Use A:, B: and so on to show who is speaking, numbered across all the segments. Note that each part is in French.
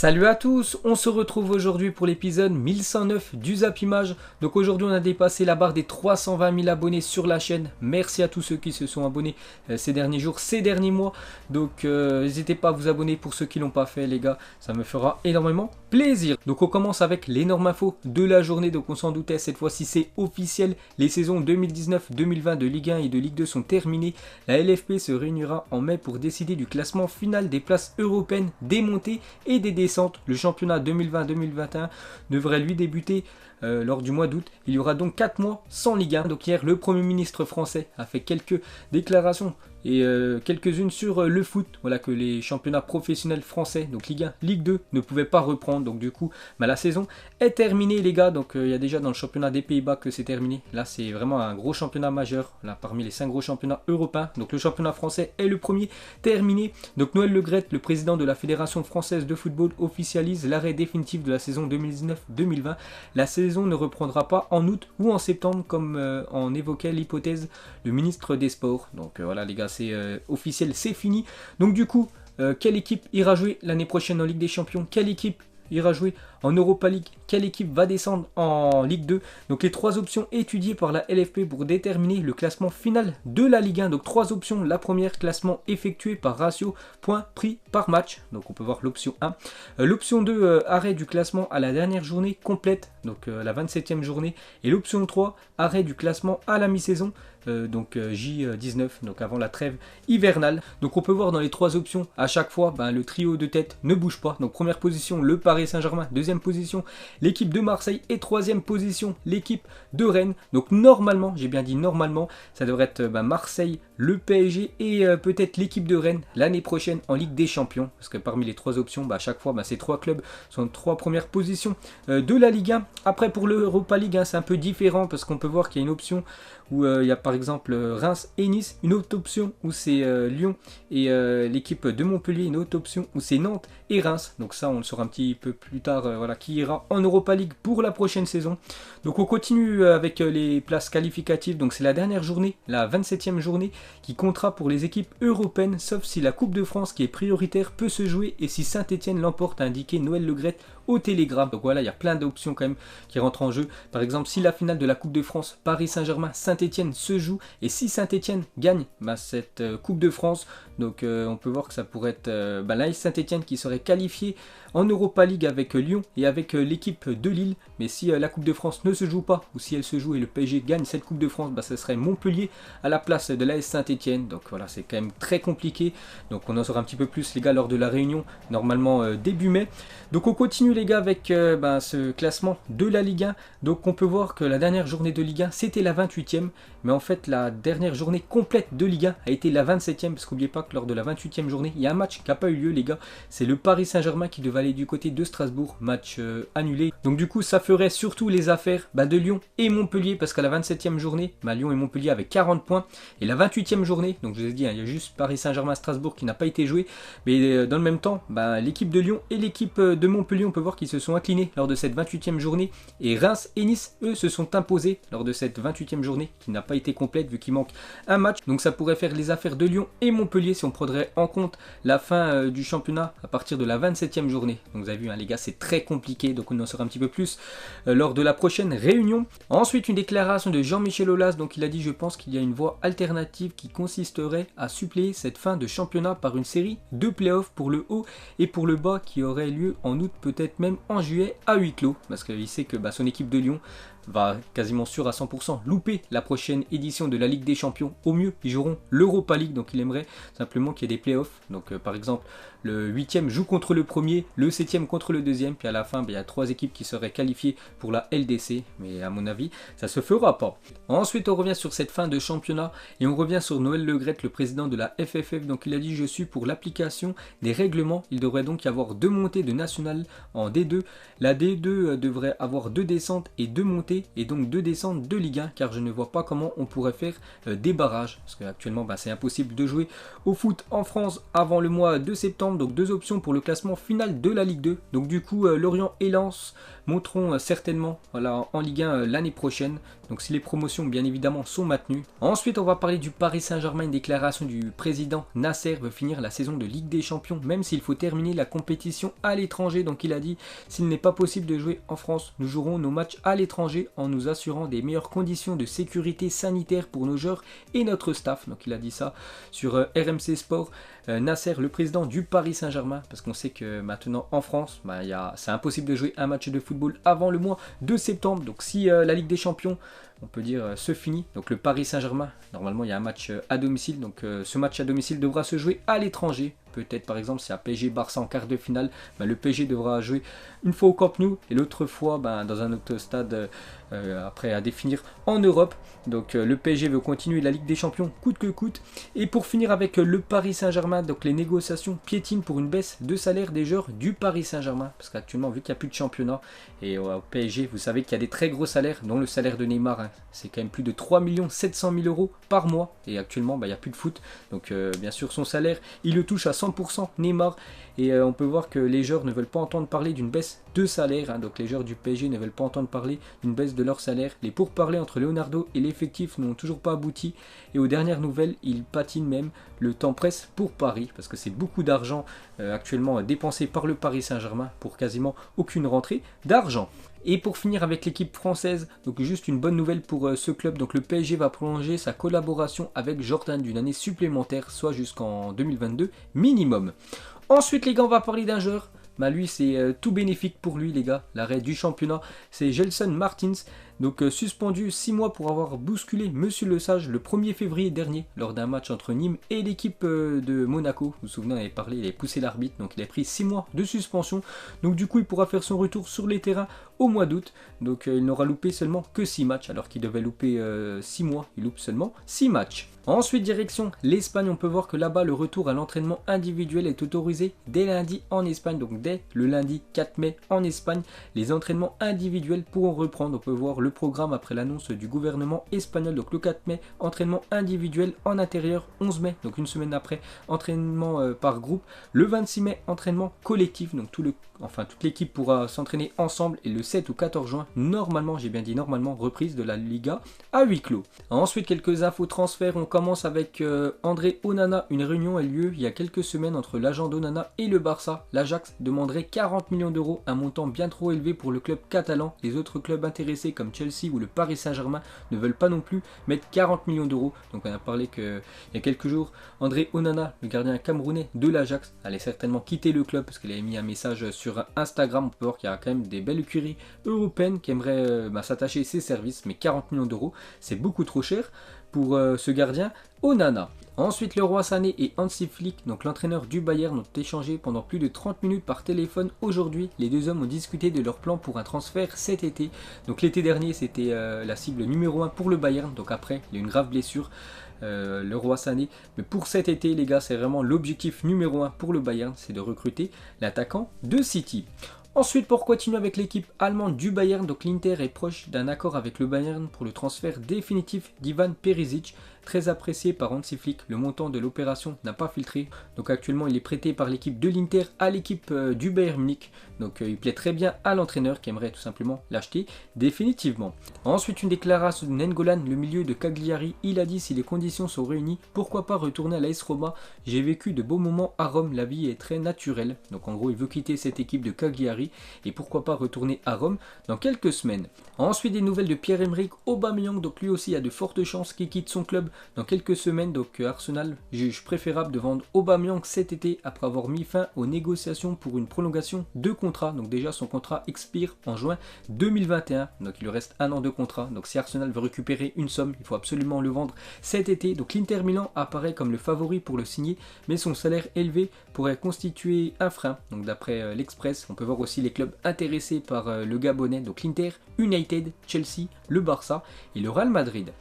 A: Salut à tous, on se retrouve aujourd'hui pour l'épisode 1109 du Zap Image. Donc aujourd'hui on a dépassé la barre des 320 000 abonnés sur la chaîne. Merci à tous ceux qui se sont abonnés ces derniers jours, ces derniers mois. Donc n'hésitez pas à vous abonner pour ceux qui l'ont pas fait les gars, ça me fera énormément plaisir. Donc on commence avec l'énorme info de la journée. Donc on s'en doutait, cette fois-ci c'est officiel. Les saisons 2019-2020 de Ligue 1 et de Ligue 2 sont terminées. La LFP se réunira en mai pour décider du classement final des places européennes, des montées et des descentes. Le championnat 2020-2021 devrait lui débuter lors du mois d'août. Il y aura donc 4 mois sans Ligue 1. Donc hier, le Premier ministre français a fait quelques déclarations et quelques-unes sur le foot. Voilà que les championnats professionnels français, donc Ligue 1, Ligue 2, ne pouvaient pas reprendre. Donc du coup, la saison est terminée les gars. Donc il y a déjà dans le championnat des Pays-Bas que c'est terminé. Là, c'est vraiment un gros championnat majeur. Là, parmi les 5 gros championnats européens. Donc le championnat français est le premier terminé. Donc Noël Le Graët, le président de la Fédération française de football, officialise l'arrêt définitif de la saison 2019-2020. La saison ne reprendra pas en août ou en septembre comme en évoquait l'hypothèse le ministre des Sports. Donc voilà les gars, c'est officiel, c'est fini. Donc du coup, quelle équipe ira jouer l'année prochaine en Ligue des Champions? Quelle équipe ira jouer en Europa League? Quelle équipe va descendre en Ligue 2? Donc les 3 options étudiées par la LFP pour déterminer le classement final de la Ligue 1. Donc 3 options. La première, classement effectué par ratio points pris par match. Donc on peut voir l'option 1. L'option 2, arrêt du classement à la dernière journée complète. Donc la 27e journée. Et l'option 3, arrêt du classement à la mi-saison. Donc J19, donc avant la trêve hivernale. Donc on peut voir dans les 3 options, à chaque fois, le trio de tête ne bouge pas. Donc première position, le Paris Saint-Germain. Deuxième position, l'équipe de Marseille. Et troisième position, l'équipe de Rennes. Donc normalement, j'ai bien dit normalement, ça devrait être Marseille, le PSG et peut-être l'équipe de Rennes l'année prochaine en Ligue des Champions. Parce que parmi les 3 options, à chaque fois, ces 3 clubs sont en 3 premières positions de la Ligue 1. Après pour l'Europa League, c'est un peu différent parce qu'on peut voir qu'il y a une option où il y a par exemple Reims et Nice, une autre option où c'est Lyon et l'équipe de Montpellier, une autre option où c'est Nantes et Reims. Donc ça on le saura un petit peu plus tard, voilà, qui ira en Europa League pour la prochaine saison. Donc on continue avec les places qualificatives. Donc c'est la dernière journée, la 27e journée, qui comptera pour les équipes européennes, sauf si la Coupe de France qui est prioritaire peut se jouer et si Saint-Etienne l'emporte, a indiqué Noël Le Graët au Télégramme. Donc voilà, il y a plein d'options quand même qui rentrent en jeu. Par exemple, si la finale de la Coupe de France, Paris Saint-Germain, Saint-Etienne se joue et si Saint-Etienne gagne cette Coupe de France, donc on peut voir que ça pourrait être l'AS Saint-Etienne qui serait qualifié en Europa League avec Lyon et avec l'équipe de Lille. Mais si la Coupe de France ne se joue pas ou si elle se joue et le PSG gagne cette Coupe de France, ce serait Montpellier à la place de l'AS Saint-Etienne. Donc voilà, c'est quand même très compliqué. Donc on en saura un petit peu plus les gars lors de la réunion, normalement début mai. Donc on continue les gars avec ce classement de la Ligue 1. Donc on peut voir que la dernière journée de Ligue 1 c'était la 28e. Mais en fait la dernière journée complète de Ligue 1 a été la 27e. Parce qu'oubliez pas que lors de la 28e journée, il y a un match qui n'a pas eu lieu les gars. C'est le Paris Saint-Germain qui devait aller du côté de Strasbourg. Match annulé. Donc du coup ça ferait surtout les affaires de Lyon et Montpellier. Parce qu'à la 27e journée, Lyon et Montpellier avaient 40 points. Et la 28e journée, donc je vous ai dit, il y a juste Paris Saint-Germain Strasbourg qui n'a pas été joué. Mais dans le même temps, l'équipe de Lyon et l'équipe de Montpellier, on peut voir qu'ils se sont inclinés lors de cette 28e journée. Et Reims et Nice, eux, se sont imposés lors de cette 28e journée qui n'a pas été complète vu qu'il manque un match. Donc ça pourrait faire les affaires de Lyon et Montpellier si on prendrait en compte la fin du championnat à partir de la 27e journée. Donc vous avez vu les gars, c'est très compliqué. Donc on en saura un petit peu plus lors de la prochaine réunion. Ensuite une déclaration de Jean-Michel Aulas. Donc il a dit: je pense qu'il y a une voie alternative qui consisterait à suppléer cette fin de championnat par une série de playoffs pour le haut et pour le bas qui aurait lieu en août, peut-être même en juillet à huis clos, parce qu'il sait que son équipe de Lyon va quasiment sûr à 100% louper la prochaine édition de la Ligue des Champions. Au mieux, ils joueront l'Europa League, donc il aimerait simplement qu'il y ait des playoffs. Donc par exemple, le 8e joue contre le premier, le 7e contre le deuxième, puis à la fin, il y a 3 équipes qui seraient qualifiées pour la LDC, mais à mon avis, ça se fera pas. Ensuite, on revient sur cette fin de championnat et on revient sur Noël Le Graët, le président de la FFF. Donc il a dit: je suis pour l'application des règlements. Il devrait donc y avoir 2 montées de nationales en D2. La D2 devrait avoir 2 descentes et 2 montées remonter et donc de descendre de Ligue 1, car je ne vois pas comment on pourrait faire des barrages, parce qu'actuellement c'est impossible de jouer au foot en France avant le mois de septembre. Donc 2 options pour le classement final de la Ligue 2. Donc du coup Lorient et Lens monteront certainement en Ligue 1 l'année prochaine. Donc si les promotions bien évidemment sont maintenues. Ensuite on va parler du Paris Saint-Germain. Une déclaration du président Nasser veut finir la saison de Ligue des Champions, même s'il faut terminer la compétition à l'étranger. Donc il a dit: s'il n'est pas possible de jouer en France, nous jouerons nos matchs à l'étranger en nous assurant des meilleures conditions de sécurité sanitaire pour nos joueurs et notre staff. Donc il a dit ça sur RMC Sport. Nasser, le président du Paris Saint-Germain, parce qu'on sait que maintenant en France, c'est impossible de jouer un match de football avant le mois de septembre. Donc si la Ligue des Champions, on peut dire, se finit, donc le Paris Saint-Germain, normalement il y a un match à domicile, donc ce match à domicile devra se jouer à l'étranger. Peut-être par exemple si à PSG Barça en quart de finale, le PSG devra jouer une fois au Camp Nou et l'autre fois dans un autre stade après à définir en Europe. Donc le PSG veut continuer la Ligue des Champions coûte que coûte. Et pour finir avec le Paris Saint-Germain, donc les négociations piétinent pour une baisse de salaire des joueurs du Paris Saint-Germain, parce qu'actuellement vu qu'il n'y a plus de championnat et au PSG vous savez qu'il y a des très gros salaires, dont le salaire de Neymar, c'est quand même plus de 3 700 000 € par mois, et actuellement il n'y a plus de foot, donc bien sûr son salaire il le touche à 100% Neymar, et on peut voir que les joueurs ne veulent pas entendre parler d'une baisse de salaire, donc les joueurs du PSG ne veulent pas entendre parler d'une baisse de leur salaire. Les pourparlers entre Leonardo et l'effectif n'ont toujours pas abouti, et aux dernières nouvelles ils patinent même, le temps presse pour Paris, parce que c'est beaucoup d'argent actuellement dépensé par le Paris Saint-Germain pour quasiment aucune rentrée d'argent. Et pour finir avec l'équipe française, donc juste une bonne nouvelle pour ce club, donc le PSG va prolonger sa collaboration avec Jordan d'une année supplémentaire, soit jusqu'en 2022 minimum. Ensuite les gars, on va parler d'un joueur, lui c'est tout bénéfique pour lui les gars, l'arrêt du championnat, c'est Gelson Martins. Donc suspendu 6 mois pour avoir bousculé Monsieur Le Sage le 1er février dernier lors d'un match entre Nîmes et l'équipe de Monaco. Vous vous souvenez, on avait parlé, il avait poussé l'arbitre, donc il a pris 6 mois de suspension. Donc du coup il pourra faire son retour sur les terrains au mois d'août. Donc il n'aura loupé seulement que 6 matchs, alors qu'il devait louper 6 mois, il loupe seulement 6 matchs. Ensuite direction l'Espagne, on peut voir que là-bas le retour à l'entraînement individuel est autorisé dès lundi en Espagne. Donc dès le lundi 4 mai en Espagne, les entraînements individuels pourront reprendre. On peut voir le programme après l'annonce du gouvernement espagnol. Donc le 4 mai, entraînement individuel en intérieur. 11 mai, donc une semaine après, entraînement par groupe. Le 26 mai, entraînement collectif. Donc toute l'équipe pourra s'entraîner ensemble. Et le 7 ou 14 juin, normalement, j'ai bien dit normalement, reprise de la Liga à huis clos. Ensuite, quelques infos transferts. On commence avec André Onana. Une réunion a eu lieu il y a quelques semaines entre l'agent d'Onana et le Barça. L'Ajax demanderait 40 millions d'euros, un montant bien trop élevé pour le club catalan. Les autres clubs intéressés comme Chelsea ou le Paris Saint-Germain ne veulent pas non plus mettre 40 millions d'euros. Donc on a parlé qu'il y a quelques jours, André Onana, le gardien camerounais de l'Ajax, allait certainement quitter le club parce qu'il avait mis un message sur Instagram. On peut voir qu'il y a quand même des belles écuries européennes qui aimeraient s'attacher à ses services, mais 40 millions d'euros, c'est beaucoup trop cher pour ce gardien Onana. Ensuite, Leroy Sané et Hansi Flick, donc l'entraîneur du Bayern, ont échangé pendant plus de 30 minutes par téléphone aujourd'hui. Les deux hommes ont discuté de leur plan pour un transfert cet été. Donc l'été dernier, c'était la cible numéro 1 pour le Bayern. Donc après, il y a une grave blessure, Leroy Sané. Mais pour cet été, les gars, c'est vraiment l'objectif numéro 1 pour le Bayern, c'est de recruter l'attaquant de City. Ensuite, pour continuer avec l'équipe allemande du Bayern, donc l'Inter est proche d'un accord avec le Bayern pour le transfert définitif d'Ivan Perisic, très apprécié par Hansi Flick. Le montant de l'opération n'a pas filtré, donc actuellement il est prêté par l'équipe de l'Inter à l'équipe du Bayern Munich. Donc il plaît très bien à l'entraîneur qui aimerait tout simplement l'acheter définitivement. Ensuite, une déclaration de Nainggolan, le milieu de Cagliari. Il a dit: si les conditions sont réunies, pourquoi pas retourner à l'AS Roma. J'ai vécu de beaux moments à Rome, la vie est très naturelle. Donc en gros il veut quitter cette équipe de Cagliari et pourquoi pas retourner à Rome dans quelques semaines. Ensuite, des nouvelles de Pierre-Emerick Aubameyang, donc lui aussi il y a de fortes chances qu'il quitte son club dans quelques semaines. Donc Arsenal juge préférable de vendre Aubameyang cet été après avoir mis fin aux négociations pour une prolongation de contrat. Donc déjà son contrat expire en juin 2021, donc il lui reste 1 an de contrat. Donc si Arsenal veut récupérer une somme, il faut absolument le vendre cet été. Donc l'Inter Milan apparaît comme le favori pour le signer, mais son salaire élevé pourrait constituer un frein. Donc d'après l'Express, on peut voir aussi les clubs intéressés par le Gabonais, donc l'Inter, United, Chelsea, le Barça et le Real Madrid.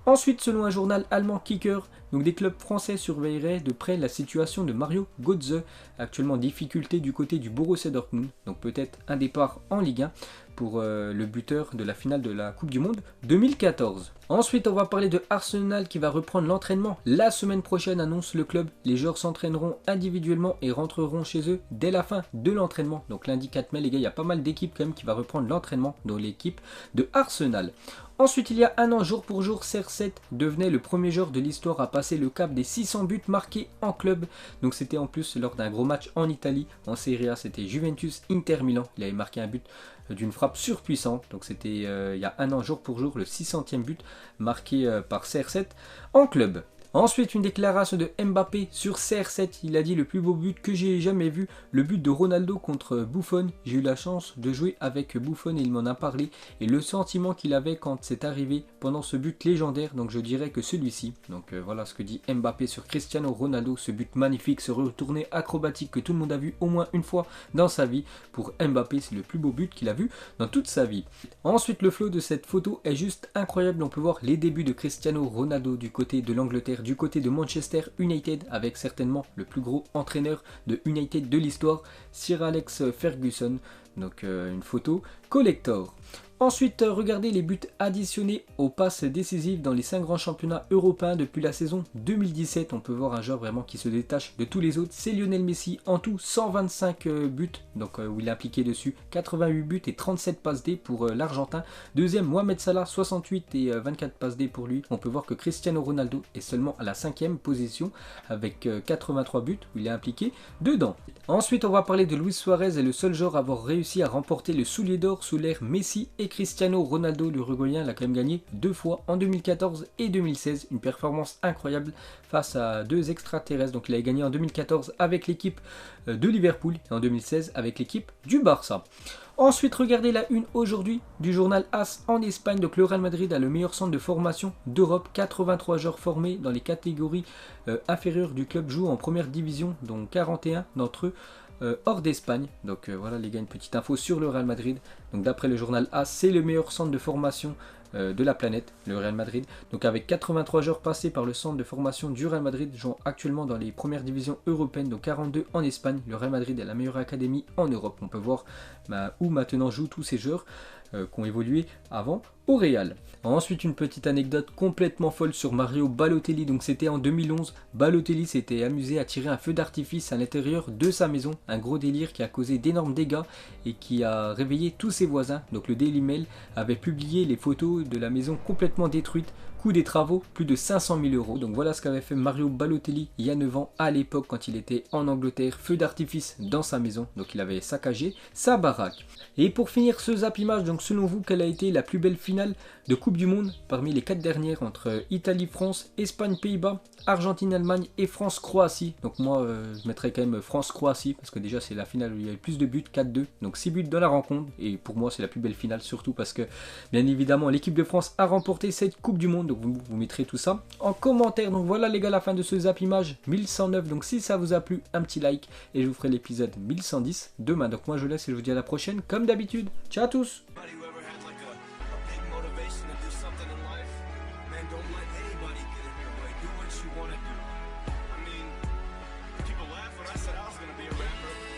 A: Ensuite, selon un journal allemand Kicker, donc des clubs français surveilleraient de près la situation de Mario Götze, actuellement en difficulté du côté du Borussia Dortmund, donc peut-être un départ en Ligue 1. pour le buteur de la finale de la Coupe du Monde 2014. Ensuite, on va parler de Arsenal qui va reprendre l'entraînement la semaine prochaine, annonce le club. Les joueurs s'entraîneront individuellement et rentreront chez eux dès la fin de l'entraînement. Donc lundi 4 mai, les gars, il y a pas mal d'équipes quand même qui va reprendre l'entraînement dans l'équipe de Arsenal. Ensuite, il y a un an, jour pour jour, CR7 devenait le premier joueur de l'histoire à passer le cap des 600 buts marqués en club. Donc c'était en plus lors d'un gros match en Italie. En Serie A, c'était Juventus Inter Milan. Il avait marqué un but d'une frappe surpuissante. Donc c'était il y a un an, jour pour jour, le 600e but marqué par CR7 en club. Ensuite, une déclaration de Mbappé sur CR7. Il a dit: le plus beau but que j'ai jamais vu, le but de Ronaldo contre Buffon. J'ai eu la chance de jouer avec Buffon et il m'en a parlé. Et le sentiment qu'il avait quand c'est arrivé pendant ce but légendaire, donc je dirais que celui-ci. Donc voilà ce que dit Mbappé sur Cristiano Ronaldo. Ce but magnifique, ce retourné acrobatique que tout le monde a vu au moins une fois dans sa vie. Pour Mbappé, c'est le plus beau but qu'il a vu dans toute sa vie. Ensuite, le flow de cette photo est juste incroyable. On peut voir les débuts de Cristiano Ronaldo du côté de l'Angleterre, du côté de Manchester United, avec certainement le plus gros entraîneur de United de l'histoire, Sir Alex Ferguson. Donc une photo collector. Ensuite, regardez les buts additionnés aux passes décisives dans les 5 grands championnats européens depuis la saison 2017. On peut voir un joueur vraiment qui se détache de tous les autres. C'est Lionel Messi, en tout 125 buts, donc où il est impliqué dessus. 88 buts et 37 passes D pour l'Argentin. Deuxième, Mohamed Salah, 68 et 24 passes D pour lui. On peut voir que Cristiano Ronaldo est seulement à la 5e position avec 83 buts où il est impliqué dedans. Ensuite, on va parler de Luis Suarez, est le seul joueur à avoir réussi à remporter le soulier d'or sous l'ère Messi et Cristiano Ronaldo. L'Uruguayen l'a quand même gagné 2 fois en 2014 et 2016. Une performance incroyable face à 2 extraterrestres. Donc il a gagné en 2014 avec l'équipe de Liverpool et en 2016 avec l'équipe du Barça. Ensuite, regardez la une aujourd'hui du journal AS en Espagne. Donc le Real Madrid a le meilleur centre de formation d'Europe. 83 joueurs formés dans les catégories inférieures du club jouent en première division, dont 41 d'entre eux hors d'Espagne. Donc voilà les gars, une petite info sur le Real Madrid. Donc d'après le journal AS, c'est le meilleur centre de formation de la planète, le Real Madrid. Donc avec 83 joueurs passés par le centre de formation du Real Madrid, jouant actuellement dans les premières divisions européennes, donc 42 en Espagne. Le Real Madrid est la meilleure académie en Europe. On peut voir où maintenant jouent tous ces joueurs qui ont évolué avant au Real. Ensuite, une petite anecdote complètement folle sur Mario Balotelli. Donc c'était en 2011. Balotelli s'était amusé à tirer un feu d'artifice à l'intérieur de sa maison. Un gros délire qui a causé d'énormes dégâts et qui a réveillé tous ses voisins. Donc le Daily Mail avait publié les photos de la maison complètement détruite. Coût des travaux, plus de 500 000 euros. Donc voilà ce qu'avait fait Mario Balotelli il y a 9 ans à l'époque quand il était en Angleterre. Feu d'artifice dans sa maison. Donc il avait saccagé sa baraque. Et pour finir ce Zap Image, donc selon vous, quelle a été la plus belle finale de Coupe du Monde parmi les 4 dernières entre Italie-France, Espagne-Pays-Bas, Argentine-Allemagne et France-Croatie? Donc moi je mettrais quand même France-Croatie parce que déjà c'est la finale où il y a eu plus de buts, 4-2. Donc 6 buts dans la rencontre et pour moi c'est la plus belle finale, surtout parce que bien évidemment l'équipe de France a remporté cette Coupe du Monde. Donc vous mettrez tout ça en commentaire. Donc voilà les gars, la fin de ce Zap Image 1109. Donc si ça vous a plu, un petit like et je vous ferai l'épisode 1110 demain. Donc moi je vous laisse et je vous dis à la prochaine comme d'habitude. Ciao à tous. People laugh when I said I was gonna be a rapper.